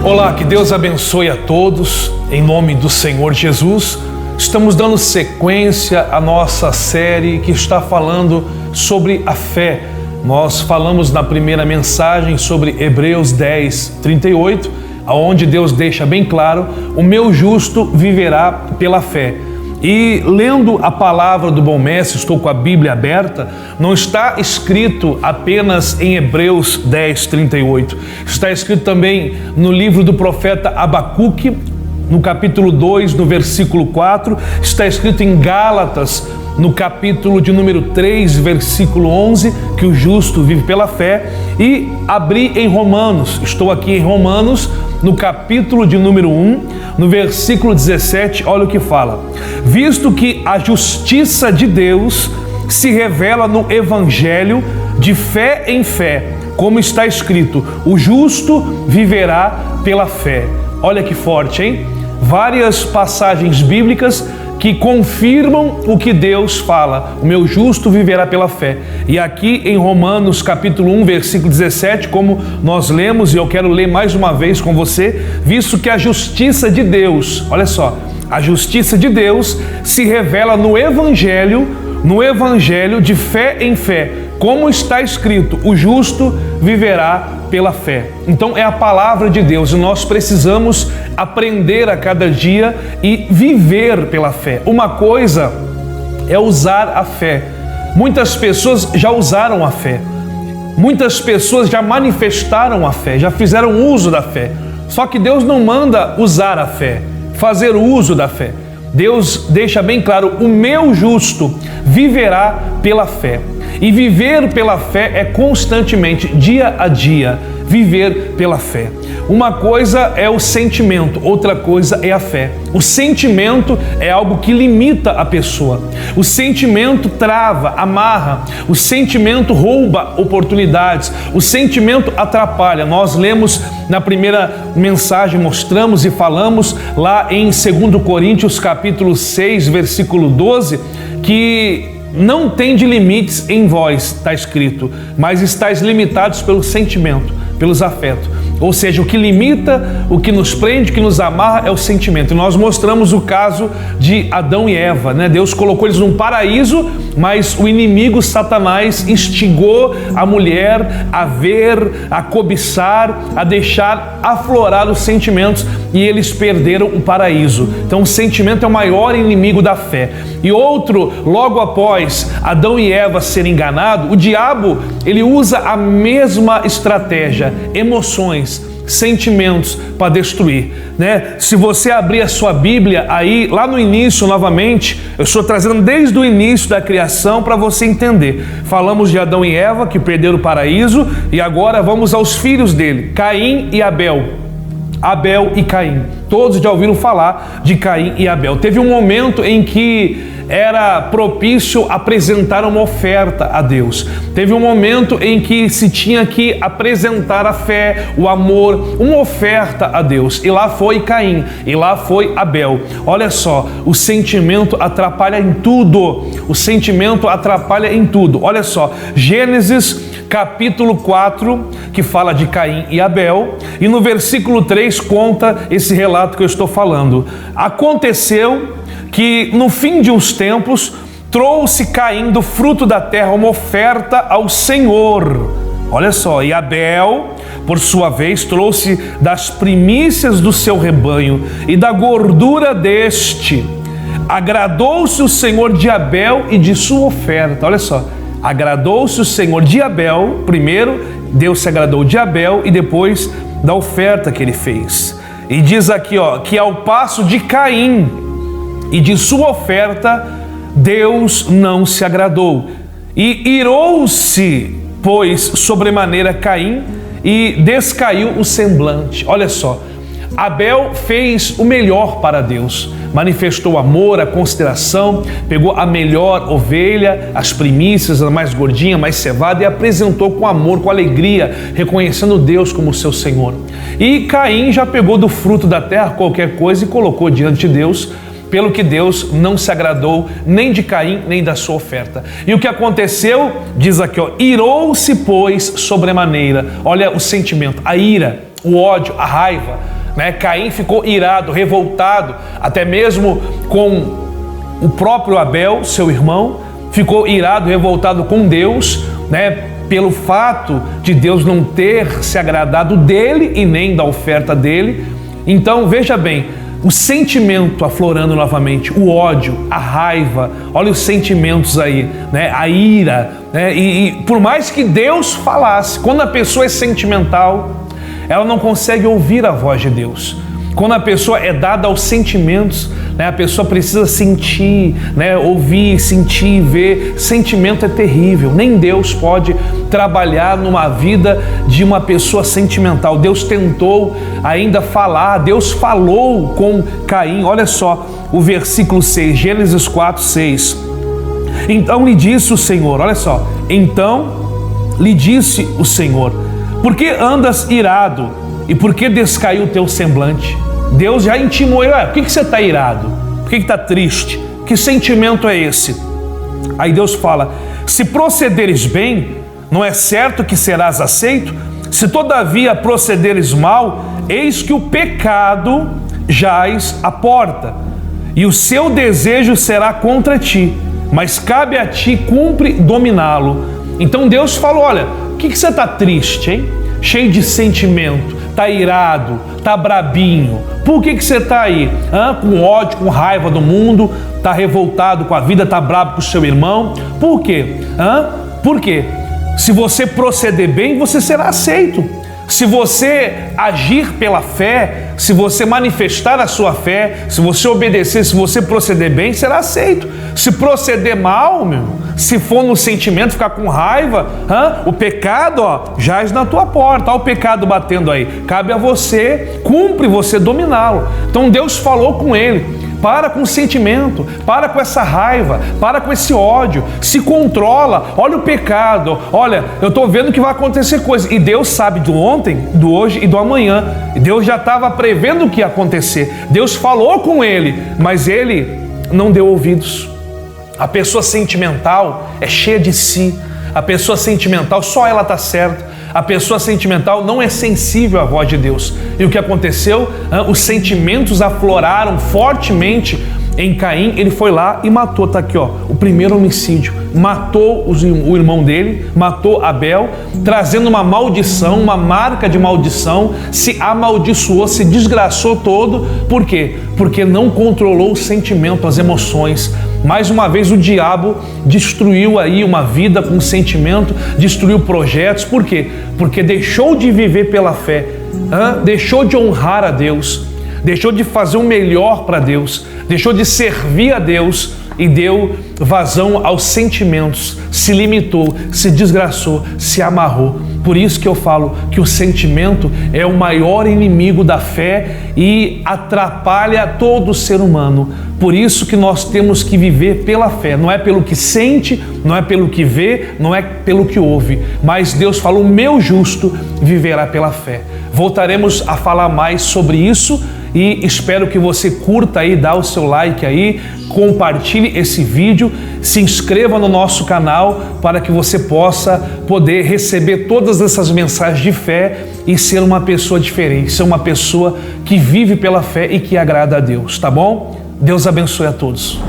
Olá, que Deus abençoe a todos, em nome do Senhor Jesus. Estamos dando sequência à nossa série que está falando sobre a fé. Nós falamos na primeira mensagem sobre Hebreus 10, 38, onde Deus deixa bem claro: o meu justo viverá pela fé. E lendo a palavra do bom mestre, estou com a Bíblia aberta, não está escrito apenas em Hebreus 10, 38. Está escrito também no livro do profeta Abacuque, no capítulo 2, no versículo 4. Está escrito em Gálatas, no capítulo de número 3, versículo 11, que o justo vive pela fé. E abri em Romanos, estou aqui em Romanos, no capítulo de número 1, no versículo 17, olha o que fala: visto que a justiça de Deus se revela no Evangelho de fé em fé, como está escrito, o justo viverá pela fé. Olha que forte, hein? Várias passagens bíblicas que confirmam o que Deus fala: o meu justo viverá pela fé. E aqui em Romanos capítulo 1, versículo 17, como nós lemos, e eu quero ler mais uma vez com você: visto que a justiça de Deus, olha só, a justiça de Deus se revela no Evangelho de fé em fé, como está escrito, o justo viverá pela fé. Então é a palavra de Deus e nós precisamos aprender a cada dia e viver pela fé. Uma coisa é usar a fé. Muitas pessoas já usaram a fé. Muitas pessoas já manifestaram a fé, já fizeram uso da fé. Só que Deus não manda usar a fé, fazer uso da fé. Deus deixa bem claro: o meu justo viverá pela fé. E viver pela fé é constantemente, dia a dia, viver pela fé. Uma coisa é o sentimento, outra coisa é a fé. O sentimento é algo que limita a pessoa. O sentimento trava, amarra. O sentimento rouba oportunidades. O sentimento atrapalha. Nós lemos na primeira mensagem, mostramos e falamos lá em 2 Coríntios capítulo 6, versículo 12, que não tende limites em vós, está escrito, mas estáis limitados pelo sentimento, pelos afetos. Ou seja, o que limita, o que nos prende, o que nos amarra é o sentimento. E nós mostramos o caso de Adão e Eva, né? Deus colocou eles num paraíso, mas o inimigo, Satanás, instigou a mulher a ver, a cobiçar, a deixar aflorar os sentimentos, e eles perderam o paraíso. Então o sentimento é o maior inimigo da fé. E outro, logo após Adão e Eva serem enganados, o diabo, ele usa a mesma estratégia: emoções, sentimentos, para destruir, né? Se você abrir a sua Bíblia aí, lá no início novamente, eu estou trazendo desde o início da criação para você entender. Falamos de Adão e Eva que perderam o paraíso, e agora vamos aos filhos dele, Caim e Abel. Abel e Caim. Todos já ouviram falar de Caim e Abel. Teve um momento em que era propício apresentar uma oferta a Deus. Teve um momento em que se tinha que apresentar a fé, o amor, uma oferta a Deus. E lá foi Caim, e lá foi Abel. Olha só, o sentimento atrapalha em tudo. O sentimento atrapalha em tudo. Olha só, Gênesis capítulo 4, que fala de Caim e Abel, e no versículo 3 conta esse relato que eu estou falando. Aconteceu que no fim de uns tempos trouxe Caim do fruto da terra uma oferta ao Senhor. Olha só, e Abel, por sua vez, trouxe das primícias do seu rebanho e da gordura deste. Agradou-se o Senhor de Abel e de sua oferta. Olha só, agradou-se o Senhor de Abel, primeiro Deus se agradou de Abel e depois da oferta que ele fez. E diz aqui, ó, que ao passo de Caim e de sua oferta, Deus não se agradou. E irou-se, pois, sobremaneira Caim, e descaiu o semblante. Olha só, Abel fez o melhor para Deus, manifestou o amor, a consideração, pegou a melhor ovelha, as primícias, a mais gordinha, mais cevada, e apresentou com amor, com alegria, reconhecendo Deus como seu Senhor. E Caim já pegou do fruto da terra qualquer coisa e colocou diante de Deus, pelo que Deus não se agradou nem de Caim, nem da sua oferta. E o que aconteceu? Diz aqui, ó, irou-se, pois, sobremaneira. Olha o sentimento, a ira, o ódio, a raiva. né? Caim ficou irado, revoltado, até mesmo com o próprio Abel, seu irmão, ficou irado, revoltado com Deus, né? Pelo fato de Deus não ter se agradado dele e nem da oferta dele. Então, veja bem, o sentimento aflorando novamente, o ódio, a raiva, olha os sentimentos aí, né? A ira, né? E por mais que Deus falasse, quando a pessoa é sentimental, ela não consegue ouvir a voz de Deus. Quando a pessoa é dada aos sentimentos, né, a pessoa precisa sentir, né, ouvir, sentir, ver. Sentimento é terrível. Nem Deus pode trabalhar numa vida de uma pessoa sentimental. Deus tentou ainda falar, Deus falou com Caim. Olha só o versículo 6, Gênesis 4, 6. Então lhe disse o Senhor, olha só. Então lhe disse o Senhor: por que andas irado e por que descaiu o teu semblante? Deus já intimou ele. Por que você está irado? Por que está triste? Que sentimento é esse? Aí Deus fala: se procederes bem, não é certo que serás aceito? Se todavia procederes mal, eis que o pecado jaz à porta, e o seu desejo será contra ti, mas cabe a ti, cumpre dominá-lo. Então Deus falou: olha, por que você está triste, hein? Cheio de sentimento, tá irado, tá brabinho. Por que você tá aí? Com ódio, com raiva do mundo, tá revoltado com a vida, tá brabo com o seu irmão. Por quê? Por quê? Se você proceder bem, você será aceito. Se você agir pela fé, se você manifestar a sua fé, se você obedecer, se você proceder bem, será aceito. Se proceder mal, se for no sentimento, ficar com raiva, o pecado, jaz na tua porta. Olha o pecado batendo aí. Cabe a você, cumpre você dominá-lo. Então Deus falou com ele: para com o sentimento, para com essa raiva, para com esse ódio, se controla, olha o pecado, olha, eu estou vendo que vai acontecer coisa. E Deus sabe do ontem, do hoje e do amanhã. Deus já estava prevendo o que ia acontecer. Deus falou com ele, mas ele não deu ouvidos. A pessoa sentimental é cheia de si. A pessoa sentimental, só ela está certa. A pessoa sentimental não é sensível à voz de Deus. E o que aconteceu? Os sentimentos afloraram fortemente em Caim. Ele foi lá e matou, está aqui, o primeiro homicídio. Matou o irmão dele, matou Abel, trazendo uma maldição, uma marca de maldição. Se amaldiçoou, se desgraçou todo. Por quê? Porque não controlou o sentimento, as emoções. Mais uma vez o diabo destruiu aí uma vida com sentimento, destruiu projetos. Por quê? Porque deixou de viver pela fé, deixou de honrar a Deus, deixou de fazer o melhor para Deus, deixou de servir a Deus e deu vazão aos sentimentos, se limitou, se desgraçou, se amarrou. Por isso que eu falo que o sentimento é o maior inimigo da fé e atrapalha todo ser humano. Por isso que nós temos que viver pela fé. Não é pelo que sente, não é pelo que vê, não é pelo que ouve. Mas Deus falou: o meu justo viverá pela fé. Voltaremos a falar mais sobre isso e espero que você curta aí, dá o seu like aí, compartilhe esse vídeo, se inscreva no nosso canal para que você possa poder receber todas essas mensagens de fé e ser uma pessoa diferente, ser uma pessoa que vive pela fé e que agrada a Deus, tá bom? Deus abençoe a todos.